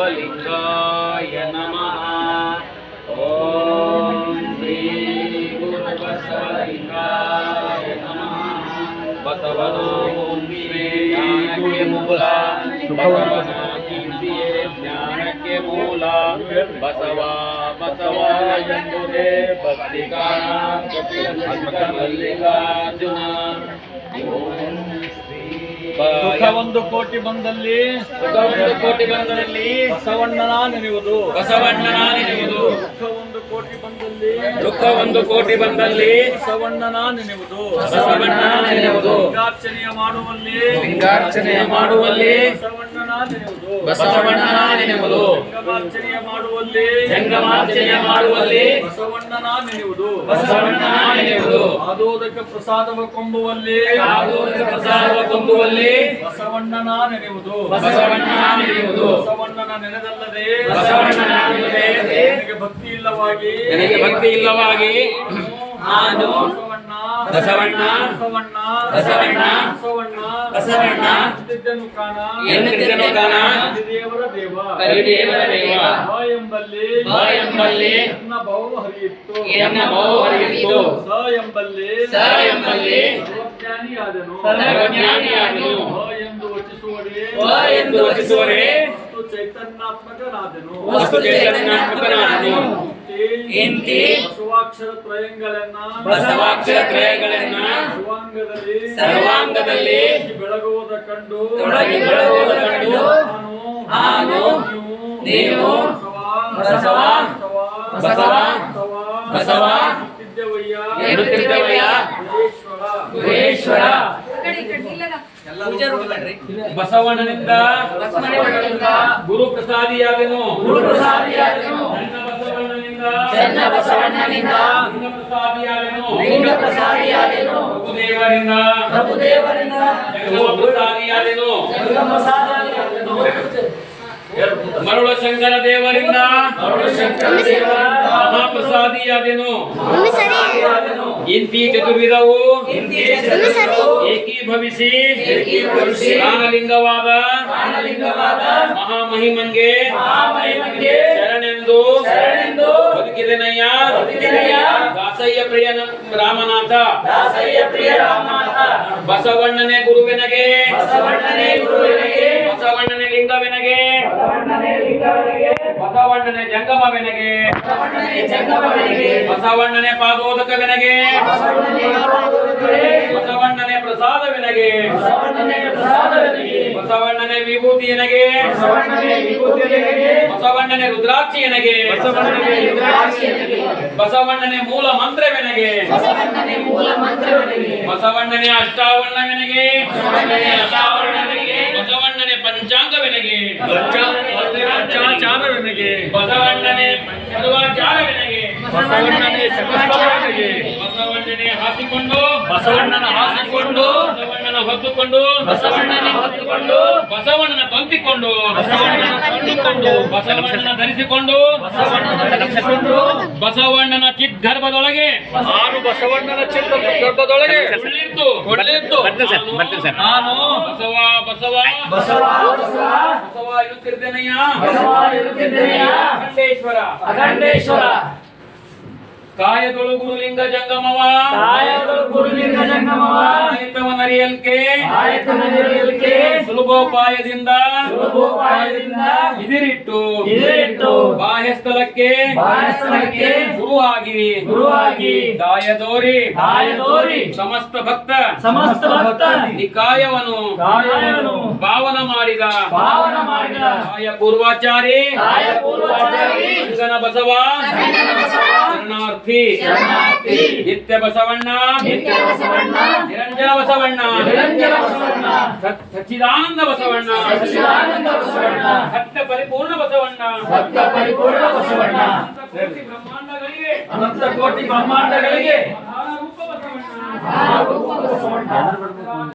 ಬಸವಲಿಂಗಾಯ ನಮಃ. ಓಂ ಶ್ರೀ ಗುರು ಬಸವಲಿಂಗಾಯ ನಮಃ. ಬಸವನ ಕೀರ್ತಿಯೇ ಜ್ಞಾನಕ್ಕೆ ಮೂಲ, ಬಸವನ ಕೀರ್ತಿಯೇ ಜ್ಞಾನಕ್ಕೆ ಮೂಲ. ಬಸವ ಬಸವ ಎಂಬುದೇ ಭಕ್ತಿಗಾನ ಮಲ್ಲಿಕಾರ್ಜುನ. ಒಂದು ಕೋಟಿ ಬಂದಲ್ಲಿ ಬಸವಣ್ಣನ ನೆನೆಯುವುದು. ಒಂದು ಕೋಟಿ ಬಂದಲ್ಲಿ ಒಂದು ಕೋಟಿ ಬಂದಲ್ಲಿ ಬಸವಣ್ಣನ ನೆನೆಯುವುದು. ಲಿಂಗಾರ್ಚನೆಯ ಮಾಡುವಲ್ಲಿ ಬಸವಣ್ಣನ ನೆನೆಯುವುದು. ಜಂಗಮಾರ್ಚನೆಯ ಮಾಡುವಲ್ಲಿ ಬಸವಣ್ಣನ ನೆನೆಯುವುದು. ಆದೋದಕ ಪ್ರಸಾದವ ಕೊಂಬುವಲ್ಲಿ ಬಸವಣ್ಣನ ನೆನೆಯುವುದು. ಬಸವಣ್ಣನ ನೆನೆದಲ್ಲದೆ ನನಗೆ ಭಕ್ತಿ ಇಲ್ಲವಾಗಿ ನಾನು ಬಸವಣ್ಣ ಎನ್ನುತ್ತಿದ್ದನು ಕಾಣ ದೇವರ ದೇವ ಎಂಬಲ್ಲಿ ಎನ್ನ ಬಹು ಹರಿಯಿತ್ತು ಸ ಎಂಬಲ್ಲಿ ಸರ್ವಜ್ಞಾನಿಯಾದನು ಎಂದು ವಚಿಸುವರೇ ಚೈತನ್ಯಾತ್ಮಕನಾದನು. ಬಸವಾಕ್ಷರ ತ್ರಯಗಳನ್ನ ಸರ್ವಾಂಗದಲ್ಲಿ ಬೆಳಗುವುದ ಕಂಡು ನಾನು ನೀವು ಬಸವ ಎನ್ನುತ್ತಿದ್ದವಯ್ಯ ಗುಹೇಶ್ವರ. ಬಸವಣ್ಣನಿಂದ ಗುರು ಪ್ರಸಾದಿಯಾದನು. ಚನ್ನ ಬಸವಣ್ಣನಿಂದ ಲಿಂಗ ಪ್ರಸಾದಿಯಾದನು. ಪ್ರಭುದೇವರಿಂದ ಮರುಳಶಂಕರ ದೇವರಿಂದ ಮಹಾಪ್ರಸಾದಿಯಾದೆನು. ಇಂತಿ ಚತುರ್ವಿಧವು ಏಕೀಭವಿಸಿ ಪ್ರಾಣಲಿಂಗವಾದ ಮಹಾಮಹಿಮಂಗೆ ಶರಣೆಂದು ಬದುಕಿದೆನಯ್ಯ ದಾಸಯ್ಯ ಪ್ರಿಯ ರಾಮನಾಥ. ಬಸವಣ್ಣನೇ ಗುರುವಿನಗೆ ಬಸವಣ್ಣನೇ ಲಿಂಗವೆನಗೆ ಬಸವಣ್ಣನೇ ಜಂಗಮವೆನಗೆ ಬಸವಣ್ಣನೇ ಪಾದೋದಕವೆನಗೆ ಬಸವಣ್ಣನೇ ಪ್ರಸಾದವೆನಗೆ ಬಸವಣ್ಣನೇ ವಿಭೂತಿಯನಗೆ ಬಸವಣ್ಣನೇ ರುದ್ರಾಕ್ಷಿಯನಗೆ ಬಸವಣ್ಣನೇ ಮೂಲ ಮಂತ್ರವೆನಗೆ ಬಸವಣ್ಣನೇ ಅಷ್ಟಾವರಣವೆನಗೆ ಬಸವಣ್ಣನೇ ಪಂಚಾಂಗವೆನಗೆ ಬಸವಣ್ಣನೇ ಸರ್ವಾಚಾರವೆನಗೆ ಬಸವಣ್ಣನೇ ಹಾಸಿಕೊಂಡು ಬಸವಣ್ಣನ ಹೊತ್ತುಕೊಂಡು ಬಸವಣ್ಣನ ತಂತಿಕೊಂಡು ಬಸವಣ್ಣನ ಧರಿಸಿಕೊಂಡು ಬಸವಣ್ಣನ ಚಿದ್ಗರ್ಭದೊಳಗೆ ನಾನು ಬಸವ ಇರುತ್ತಿದ್ದೇನೆಯ ಅಖಂಡೇಶ್ವರ. ಕಾಯದೊಳು ಗುರುಲಿಂಗ ಜಂಗಮವ ಆಯತವನರಿಯಲ್ಕೆ ಸುಲಭೋಪಾಯದಿಂದ ಇದಿರಿಟ್ಟು ಬಾಹ್ಯಸ್ಥಳಕ್ಕೆ ಗುರುವಾಗಿ ದಾಯದೋರಿ ಸಮಸ್ತ ಭಕ್ತ ನಿಕಾಯವನ್ನು ಪಾವನ ಮಾಡಿದ ಕಾಯ ಪೂರ್ವಾಚಾರಿ ಬಸವ ಶರಣಾರ್ಥಿ ನಿತ್ಯ ಬಸವಣ್ಣ ನಿರಂಜನ ಬಸವಣ್ಣ ಸಚ್ಚಿದಾನಂದ ಬಸವಣ್ಣ ಸತ್ಯ ಪರಿಪೂರ್ಣ ಬಸವಣ್ಣ ಅನಂತ ಕೋಟಿ ಬ್ರಹ್ಮಾಂಡಗಳಿಗೆ